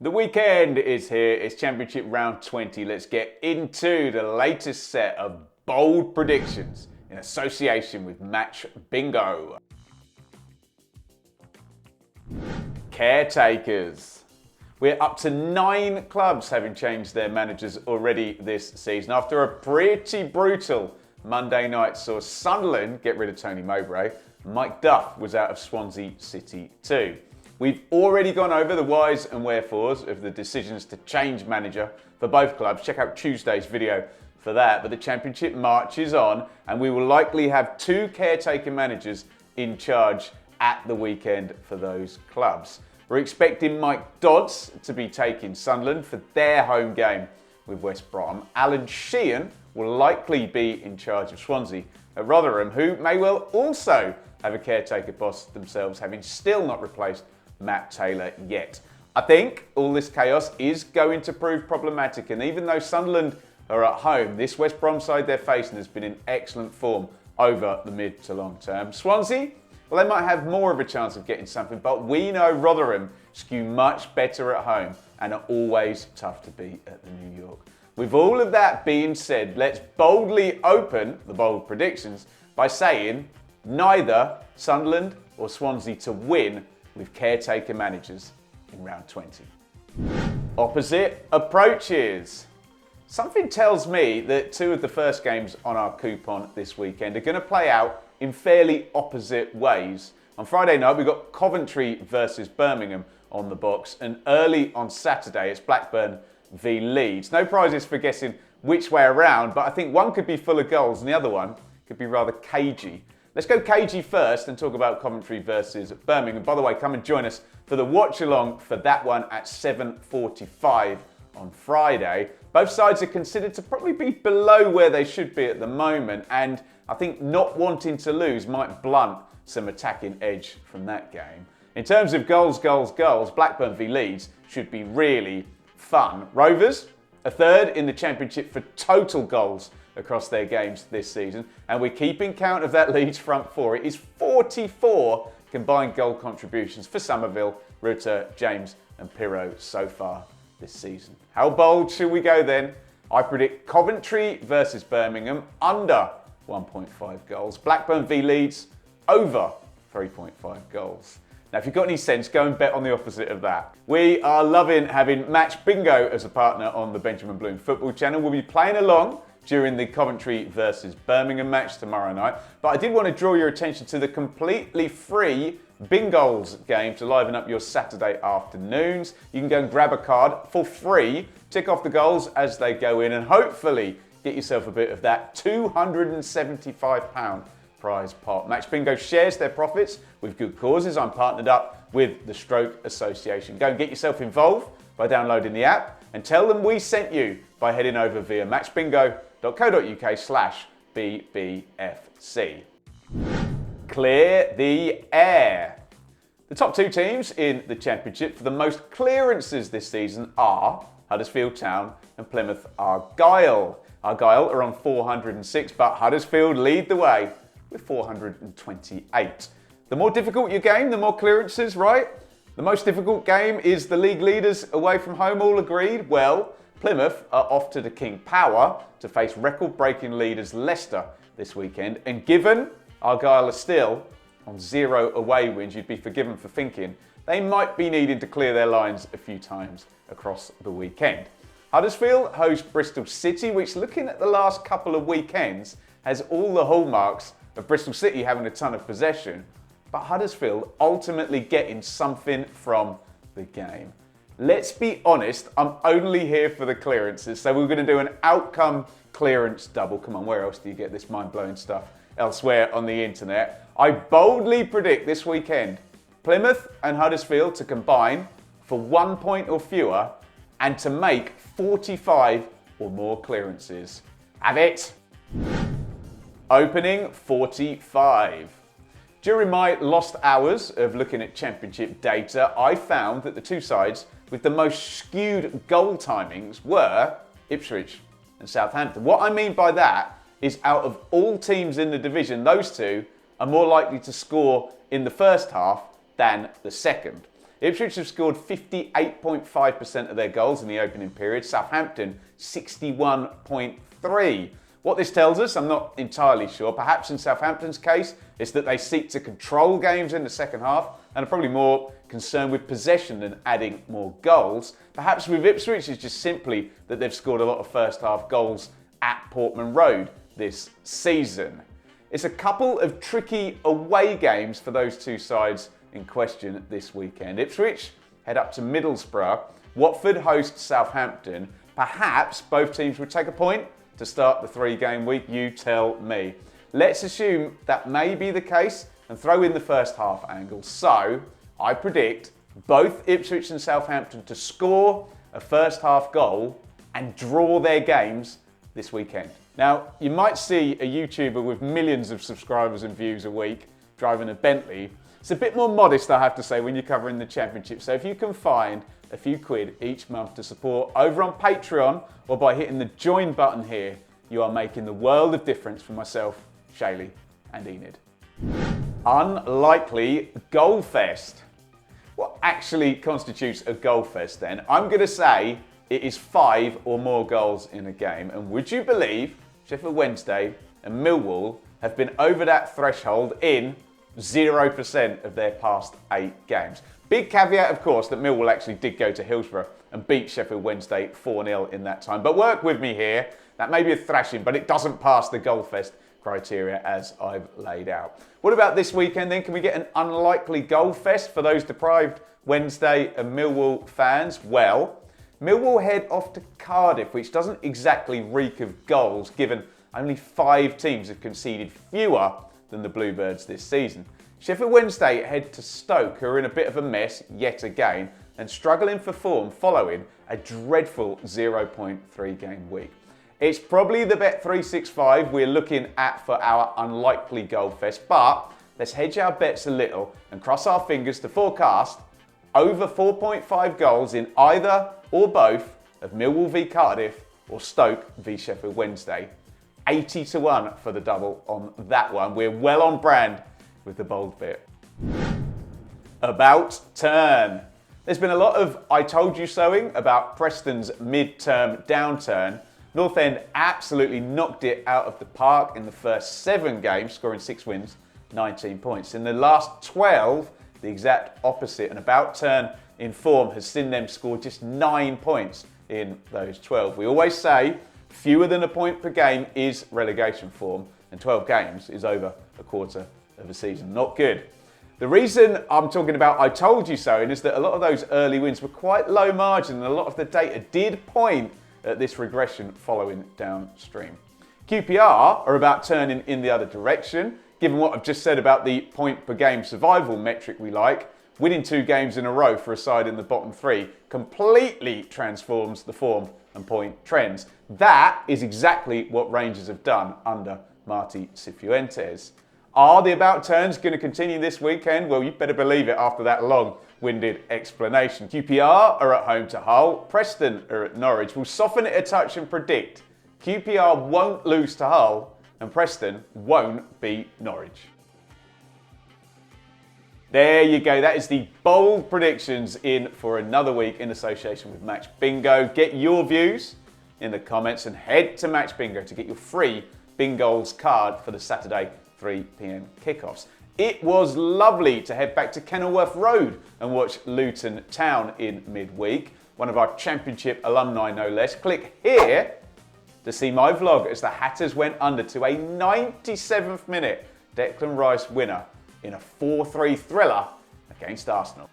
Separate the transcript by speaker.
Speaker 1: The weekend is here, it's Championship Round 20. Let's get into the latest set of bold predictions in association with Match Bingo. Caretakers. We're up to 9 clubs having changed their managers already this season. After a pretty brutal Monday night saw Sunderland get rid of Tony Mowbray, Mike Duff was out of Swansea City too. We've already gone over the whys and wherefores of the decisions to change manager for both clubs. Check out Tuesday's video for that. But the Championship marches on and we will likely have 2 caretaker managers in charge at the weekend for those clubs. We're expecting Mike Dodds to be taking Sunderland for their home game with West Brom. Alan Sheehan will likely be in charge of Swansea at Rotherham, who may well also have a caretaker boss themselves, having still not replaced Matt Taylor yet. I think all this chaos is going to prove problematic, and even though Sunderland are at home, this West Brom side they're facing has been in excellent form over the mid to long term. Swansea, well, they might have more of a chance of getting something, but we know Rotherham skew much better at home and are always tough to beat at the New York. With all of that being said, let's boldly open the bold predictions by saying neither Sunderland or Swansea to win with caretaker managers in round 20. Opposite approaches. Something tells me that 2 of the first games on our coupon this weekend are going to play out in fairly opposite ways. On Friday night, we've got Coventry versus Birmingham on the box, and early on Saturday, it's Blackburn v Leeds. No prizes for guessing which way around, but I think one could be full of goals and the other one could be rather cagey. Let's go cagey first and talk about Coventry versus Birmingham. By the way, come and join us for the watch along for that one at 7:45 on Friday. Both sides are considered to probably be below where they should be at the moment, and I think not wanting to lose might blunt some attacking edge from that game. In terms of goals, Blackburn v Leeds should be really fun. Rovers, a third in the Championship for total goals across their games this season, and we're keeping count of that Leeds front four. It is 44 combined goal contributions for Somerville, Rutter, James and Pirro so far this season. How bold should we go then? I predict Coventry versus Birmingham under 1.5 goals. Blackburn v Leeds over 3.5 goals. Now, if you've got any sense, go and bet on the opposite of that. We are loving having Match Bingo as a partner on the Benjamin Bloom Football Channel. We'll be playing along during the Coventry versus Birmingham match tomorrow night. But I did want to draw your attention to the completely free Bingoals game to liven up your Saturday afternoons. You can go and grab a card for free, tick off the goals as they go in, and hopefully get yourself a bit of that £275 prize pot. Match Bingo shares their profits with good causes. I'm partnered up with the Stroke Association. Go and get yourself involved by downloading the app and tell them we sent you by heading over via matchbingo.co.uk/BBFC. Clear the air. The top 2 teams in the Championship for the most clearances this season are Huddersfield Town and Plymouth Argyle. Argyle are on 406, but Huddersfield lead the way with 428. The more difficult your game, the more clearances, right? The most difficult game is the league leaders away from home, all agreed? Well, Plymouth are off to the King Power to face record-breaking leaders Leicester this weekend, and given Argyle are still on 0 away wins, you'd be forgiven for thinking they might be needing to clear their lines a few times across the weekend. Huddersfield host Bristol City, which, looking at the last couple of weekends, has all the hallmarks of Bristol City having a ton of possession, but Huddersfield ultimately getting something from the game. Let's be honest, I'm only here for the clearances, so we're going to do an outcome clearance double. Come on, where else do you get this mind-blowing stuff elsewhere on the internet? I boldly predict this weekend Plymouth and Huddersfield to combine for 1 point or fewer and to make 45 or more clearances. Have it! Opening 45. During my lost hours of looking at Championship data, I found that the 2 sides with the most skewed goal timings were Ipswich and Southampton. What I mean by that is out of all teams in the division, those 2 are more likely to score in the first half than the second. Ipswich have scored 58.5% of their goals in the opening period. Southampton, 61.3%. What this tells us, I'm not entirely sure. Perhaps in Southampton's case, it's that they seek to control games in the second half and are probably more concerned with possession than adding more goals. Perhaps with Ipswich, it's just simply that they've scored a lot of first half goals at Portman Road this season. It's a couple of tricky away games for those two sides in question this weekend. Ipswich head up to Middlesbrough. Watford host Southampton. Perhaps both teams would take a point to start the 3-game week. You tell me. Let's assume that may be the case and throw in the first half angle. So I predict both Ipswich and Southampton to score a first half goal and draw their games this weekend. Now, you might see a YouTuber with millions of subscribers and views a week driving a Bentley. It's a bit more modest, I have to say, when you're covering the Championship. So if you can find a few quid each month to support over on Patreon or by hitting the join button here, you are making the world of difference for myself, Shaylee and Enid. Unlikely goal fest. What actually constitutes a goal fest then? I'm going to say it is 5 or more goals in a game. And would you believe Sheffield Wednesday and Millwall have been over that threshold in 0% of their past 8 games? Big caveat, of course, that Millwall actually did go to Hillsborough and beat Sheffield Wednesday 4-0 in that time. But work with me here. That may be a thrashing, but it doesn't pass the goal fest criteria as I've laid out. What about this weekend then? Can we get an unlikely goal fest for those deprived Wednesday and Millwall fans? Well, Millwall head off to Cardiff, which doesn't exactly reek of goals, given only 5 teams have conceded fewer than the Bluebirds this season. Sheffield Wednesday head to Stoke, who are in a bit of a mess yet again, and struggling for form following a dreadful 0.3 game week. It's probably the Bet365 we're looking at for our unlikely goal fest, but let's hedge our bets a little and cross our fingers to forecast over 4.5 goals in either or both of Millwall v Cardiff or Stoke v Sheffield Wednesday. 80-1 for the double on that one. We're well on brand with the bold bit. About turn. There's been a lot of I told you soing about Preston's mid-term downturn. North End absolutely knocked it out of the park in the first 7 games, scoring 6 wins, 19 points. In the last 12, the exact opposite. An about turn in form has seen them score just 9 points in those 12. We always say fewer than a point per game is relegation form, and 12 games is over a quarter of a season. Not good. The reason I'm talking about I told you so is that a lot of those early wins were quite low margin, and a lot of the data did point at this regression following downstream. QPR are about turning in the other direction. Given what I've just said about the point per game survival metric we like, winning 2 games in a row for a side in the bottom 3 completely transforms the form and point trends. That is exactly what Rangers have done under Marti Cifuentes. Are the about turns going to continue this weekend? Well, you better believe it after that long-winded explanation. QPR are at home to Hull. Preston are at Norwich. We'll soften it a touch and predict QPR won't lose to Hull and Preston won't beat Norwich. There you go. That is the bold predictions in for another week in association with Match Bingo. Get your views in the comments and head to Match Bingo to get your free Bingo's card for the Saturday 3 p.m. kickoffs. It was lovely to head back to Kenilworth Road and watch Luton Town in midweek. One of our Championship alumni, no less. Click here to see my vlog as the Hatters went under to a 97th minute Declan Rice winner in a 4-3 thriller against Arsenal.